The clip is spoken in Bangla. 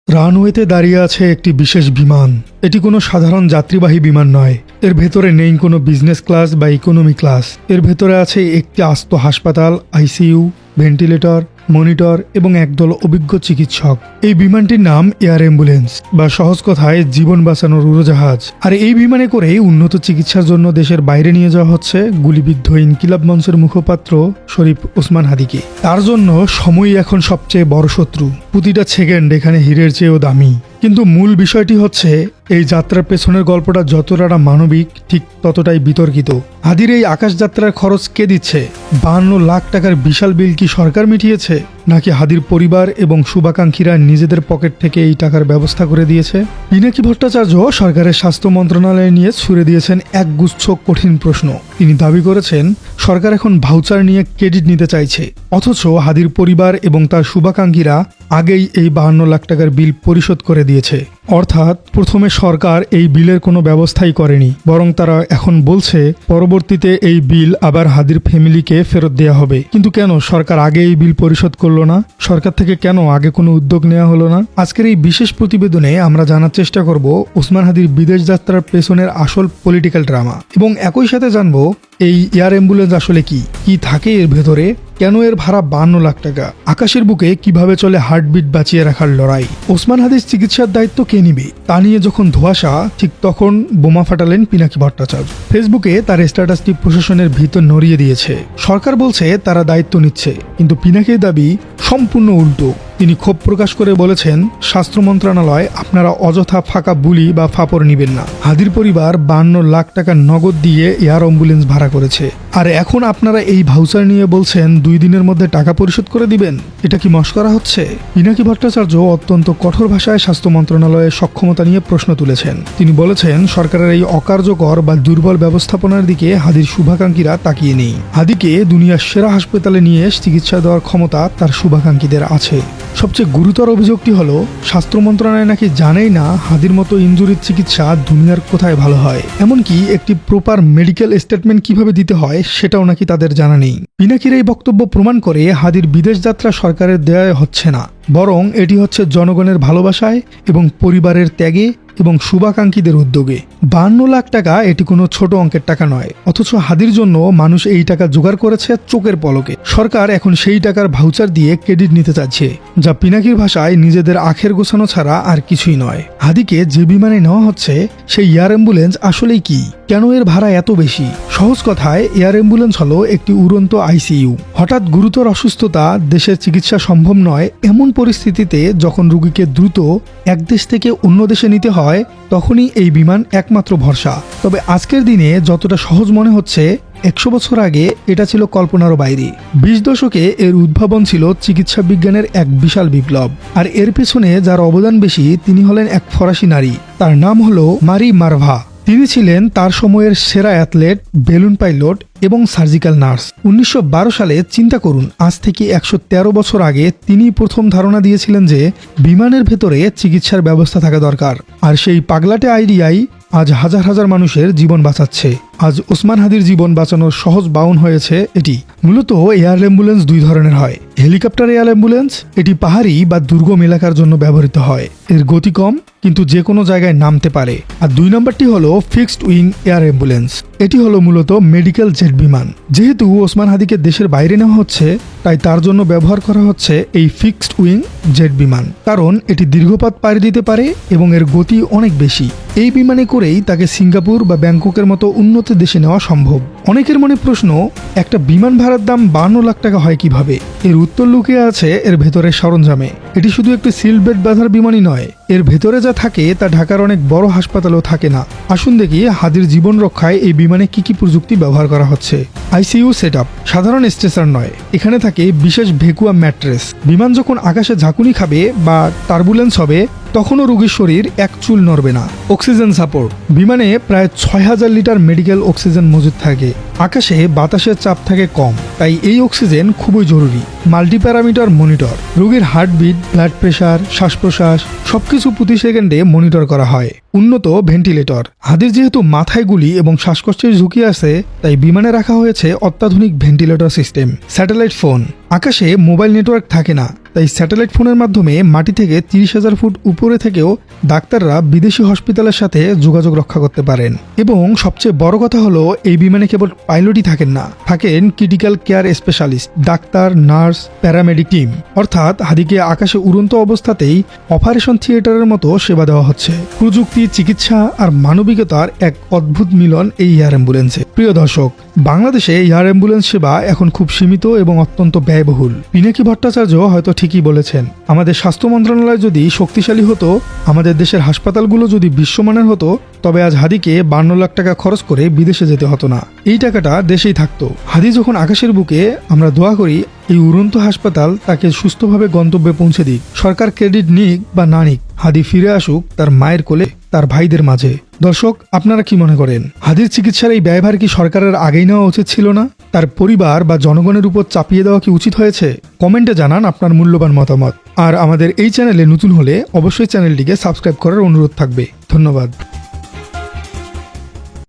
রানওয়েতে দাঁড়িয়ে আছে একটি বিশেষ বিমান। এটি কোনো সাধারণ যাত্রীবাহী বিমান নয়। এর ভেতরে নেই কোনো বিজনেস ক্লাস বা ইকোনমি ক্লাস। এর ভেতরে আছে একটি আস্ত হাসপাতাল, আইসিইউ, ভেন্টিলেটর, মনিটর এবং একদল অভিজ্ঞ চিকিৎসক। এই বিমানটির নাম এয়ার অ্যাম্বুলেন্স বা সহজ কথায় জীবন বাঁচানোর উড়োজাহাজ। আর এই বিমানে করেই উন্নত চিকিৎসার জন্য দেশের বাইরে নিয়ে যাওয়া হচ্ছে গুলিবিদ্ধ ইনকিলাব মঞ্চের মুখপাত্র শরীফ ওসমান হাদিকে। তার জন্য সময়ই এখন সবচেয়ে বড় শত্রু। প্রতিটা সেকেন্ড এখানে হীরের চেয়েও দামি। কিন্তু মূল বিষয়টি হচ্ছে এই যাত্রার পেছনের গল্পটা যতটা মানবিক ঠিক ততটাই বিতর্কিত। হাদির এই আকাশ যাত্রার খরচ কে দিচ্ছে? 52 লাখ টাকার বিশাল বিল কি সরকার মিটিয়েছে, নাকি হাদির পরিবার এবং শুভাকাঙ্ক্ষীরা নিজেদের পকেট থেকে এই টাকার ব্যবস্থা করে দিয়েছে? পিনাকি ভট্টাচার্য সরকারের স্বাস্থ্য মন্ত্রণালয় নিয়ে ছুড়ে দিয়েছেন একগুচ্ছ কঠিন প্রশ্ন। তিনি দাবি করেছেন সরকার এখন ভাউচার নিয়ে ক্রেডিট নিতে চাইছে, অথচ হাদির পরিবার এবং তার শুভাকাঙ্ক্ষীরা আগেই এই 52 লাখ টাকার বিল পরিশোধ করে দিয়েছে। অর্থাৎ প্রথমে সরকার এই বিলের কোনো ব্যবস্থাই করেনি, বরং তারা এখন বলছে পরবর্তীতে এই বিল আবার হাদির ফ্যামিলিকে ফেরত দেওয়া হবে। কিন্তু কেন সরকার আগে এই বিল পরিশোধ করলো না? সরকার থেকে কেন আগে কোনো উদ্যোগ নেওয়া হলো না? আজকের এই বিশেষ প্রতিবেদনে আমরা জানার চেষ্টা করব ওসমান হাদির বিদেশ যাত্রার পেছনের আসল পলিটিক্যাল ড্রামা, এবং একই সাথে জানবো এই এয়ার অ্যাম্বুলেন্স আসলে কি থাকে এর ভেতরে, কেন এর ভাড়া 52 লাখ টাকা, আকাশের বুকে কিভাবে চলে হার্টবিট বাঁচিয়ে রাখার লড়াই, ওসমান হাদির চিকিৎসার দায়িত্ব কে নিবে তা নিয়ে যখন ধোঁয়াশা, ঠিক তখন বোমা ফাটালেন পিনাকি ভট্টাচার্য। ফেসবুকে তার স্ট্যাটাসটি প্রশাসনের ভিতর নড়িয়ে দিয়েছে। সরকার বলছে তারা দায়িত্ব নিচ্ছে, কিন্তু পিনাকির দাবি সম্পূর্ণ উল্টো। তিনি ক্ষোভ প্রকাশ করে বলেছেন স্বাস্থ্য মন্ত্রণালয় আপনারা অযথা ফাঁকা বুলি বা ফাপড় নিবেন না। হাদির পরিবার 52 লাখ টাকা নগদ দিয়ে এয়ার অ্যাম্বুলেন্স ভাড়া করেছে, আর এখন আপনারা এই ভাউচার নিয়ে বলছেন 2 দিনের মধ্যে টাকা পরিশোধ করে দিবেন। এটা কি মশকরা হচ্ছে? পিনাকি ভট্টাচার্য অত্যন্ত কঠোর ভাষায় স্বাস্থ্য মন্ত্রণালয়ের সক্ষমতা নিয়ে প্রশ্ন তুলেছেন। তিনি বলেছেন সরকারের এই অকার্যকর বা দুর্বল ব্যবস্থাপনার দিকে হাদির শুভাকাঙ্ক্ষীরা তাকিয়ে নেই। হাদিকে দুনিয়ার সেরা হাসপাতালে নিয়ে চিকিৎসা দেওয়ার ক্ষমতা তার শুভাকাঙ্ক্ষীদের আছে। সবচেয়ে গুরুতর অভিযোগটি হলো স্বাস্থ্য মন্ত্রণালয় নাকি জানেই না হাদির মতো ইনজুরির চিকিৎসা দুনিয়ার কোথায় ভালো হয়, এমনকি একটি প্রপার মেডিকেল স্টেটমেন্ট কিভাবে দিতে হয় সেটাও নাকি তাদের জানা নেই। পিনাকির এই বক্তব্য প্রমাণ করে হাদির বিদেশ যাত্রা সরকারের দেয়া হচ্ছে না, বরং এটি হচ্ছে জনগণের ভালোবাসায় এবং পরিবারের ত্যাগে এবং শুভাকাঙ্ক্ষীদের উদ্যোগে। 52 লাখ টাকা এটি কোনো ছোট অঙ্কের টাকা নয়, অথচ হাদির জন্য মানুষ এই টাকা জোগাড় করেছে চোখের পলকে। সরকার এখন সেই টাকার ভাউচার দিয়ে ক্রেডিট নিতে চাচ্ছে, যা পিনাকির ভাষায় নিজেদের আখের গোছানো ছাড়া আর কিছুই নয়। হাদিকে যে বিমানে নেওয়া হচ্ছে সেই এয়ার অ্যাম্বুলেন্স আসলেই কি, কেন এর ভাড়া এত বেশি? সহজ কথায় এয়ার অ্যাম্বুলেন্স হলো একটি উড়ন্ত আইসিইউ। হঠাৎ গুরুতর অসুস্থতা, দেশের চিকিৎসা সম্ভব নয় এমন পরিস্থিতিতে যখন রোগীকে দ্রুত এক দেশ থেকে অন্য দেশে নিতে হয়, তখনই এই বিমান একমাত্র ভরসা। তবে আজকের দিনে যতটা সহজ মনে হচ্ছে, 100 বছর আগে এটা ছিল কল্পনারও বাইরে। 20 দশকে এর উদ্ভাবন ছিল চিকিৎসা বিজ্ঞানের এক বিশাল বিপ্লব, আর এর পেছনে যার অবদান বেশি তিনি হলেন এক ফরাসি নারী। তার নাম হলো মারি মারভা। তিনি ছিলেন তার সময়ের সেরা অ্যাথলেট, বেলুন পাইলট এবং সার্জিক্যাল নার্স। 1912 সালে চিন্তা করুন, আজ থেকে 113 বছর আগে তিনি প্রথম ধারণা দিয়েছিলেন যে বিমানের ভেতরে চিকিৎসার ব্যবস্থা থাকা দরকার, আর সেই পাগলাটে আইডিয়াই আজ হাজার হাজার মানুষের জীবন বাঁচাচ্ছে। আজ ওসমান হাদির জীবন বাঁচানোর সহজ বাউন হয়েছে এটি। মূলত এয়ার অ্যাম্বুলেন্স 2 ধরনের হয়। হেলিকপ্টার এয়ার অ্যাম্বুলেন্স, এটি পাহাড়ি বা দুর্গম এলাকার জন্য ব্যবহৃত হয়। এর গতি কম, কিন্তু যে কোনো জায়গায় নামতে পারে। আর 2 নম্বরটি হলো ফিক্সড উইং এয়ার অ্যাম্বুলেন্স। এটি হলো মূলত মেডিকেল জেট বিমান। যেহেতু ওসমান হাদিকে দেশের বাইরে নেওয়া হচ্ছে, তাই তার জন্য ব্যবহার করা হচ্ছে এই ফিক্সড উইং জেট বিমান, কারণ এটি দীর্ঘপথ পাড়ি দিতে পারে এবং এর গতি অনেক বেশি। এই বিমানে করেই তাকে সিঙ্গাপুর বা ব্যাংককের মতো উন্নত দেশে নেওয়া সম্ভব। অনেকের মনে প্রশ্ন, একটা বিমান ভাড়ার দাম 52 লাখ টাকা হয় কিভাবে? এর উত্তর লুকিয়ে আছে এর ভেতরের সরঞ্জামে। এটি শুধু একটি সিল বেড বাঁধার বিমানই নয়, এর ভেতরে যা থাকে তা ঢাকার অনেক বড় হাসপাতালেও থাকে না। আসুন দেখি হাদির জীবন রক্ষায় এই বিমানে কি কি প্রযুক্তি ব্যবহার করা হচ্ছে। আইসিইউ সেটআপ, সাধারণ স্ট্রেচার নয়, এখানে থাকে বিশেষ ভ্যাকুয়াম ম্যাট্রেস। বিমান যখন আকাশে ঝাঁকুনি খাবে বা টার্বুলেন্স হবে, তখনও রোগীর শরীর এক চুল নড়বে না। অক্সিজেন সাপোর্ট, বিমানে প্রায় 6000 লিটার মেডিকেল অক্সিজেন মজুদ থাকে। আকাশে বাতাসের চাপ থাকে কম, তাই এই অক্সিজেন খুবই জরুরি। মাল্টিপ্যারামিটার মনিটর, রোগীর হার্টবিট, ব্লাড প্রেশার, শ্বাস প্রশ্বাস সবকিছু প্রতি সেকেন্ডে মনিটর করা হয়। উন্নত ভেন্টিলেটর। হাদির যেহেতু মাথায় গুলি এবং শ্বাসকষ্টের ঝুঁকি আছে, তাই বিমানে রাখা হয়েছে অত্যাধুনিক ভেন্টিলেটর সিস্টেম। Satellite phone. আকাশে মোবাইল নেটওয়ার্ক থাকে না, তাই স্যাটেলাইট ফোনের মাধ্যমে মাটি থেকে 30,000 ফুট উপরে থেকেও ডাক্তাররা বিদেশি হসপিটালের সাথে যোগাযোগ রক্ষা করতে পারেন। এবং সবচেয়ে বড় কথা হলো, এই বিমানে কেবল পাইলটই থাকেন না, থাকেন critical care specialist, doctor, nurse, paramedic team. অর্থাৎ হাদিকে আকাশে উড়ন্ত অবস্থাতেই অপারেশন থিয়েটারের মতো সেবা দেওয়া হচ্ছে। প্রযুক্তি, চিকিৎসা আর মানবিকতার এক অদ্ভুত মিলন এই এয়ার অ্যাম্বুলেন্সে। প্রিয় দর্শক, বাংলাদেশে এয়ার অ্যাম্বুলেন্স সেবা এখন খুব সীমিত এবং অত্যন্ত ব্যয়বহুল। পিনাকি ভট্টাচার্য হয়তো ঠিকই বলেছেন, আমাদের স্বাস্থ্য মন্ত্রণালয় যদি শক্তিশালী হতো, আমাদের দেশের হাসপাতালগুলো যদি বিশ্বমানের হতো, তবে আজ হাদিকে 52 লাখ টাকা খরচ করে বিদেশে যেতে হতো না, এই টাকাটা দেশেই থাকতো। হাদি যখন আকাশের বুকে, আমরা দোয়া করি এই উড়ন্ত হাসপাতাল তাকে সুস্থভাবে গন্তব্যে পৌঁছে দিক। সরকার ক্রেডিট নিক বা না নিক, হাদি ফিরে আসুক তার মায়ের কোলে, তার ভাইদের মাঝে। দর্শক, আপনারা কি মনে করেন, হাদির চিকিৎসার এই ব্যয়ভার কি সরকারের আগেই নেওয়া উচিত ছিল না? তার পরিবার বা জনগণের উপর চাপিয়ে দেওয়া কি উচিত হয়েছে? কমেন্টে জানান আপনার মূল্যবান মতামত। আর আমাদের এই চ্যানেলে নতুন হলে অবশ্যই চ্যানেলটিকে সাবস্ক্রাইব করার অনুরোধ থাকবে। ধন্যবাদ।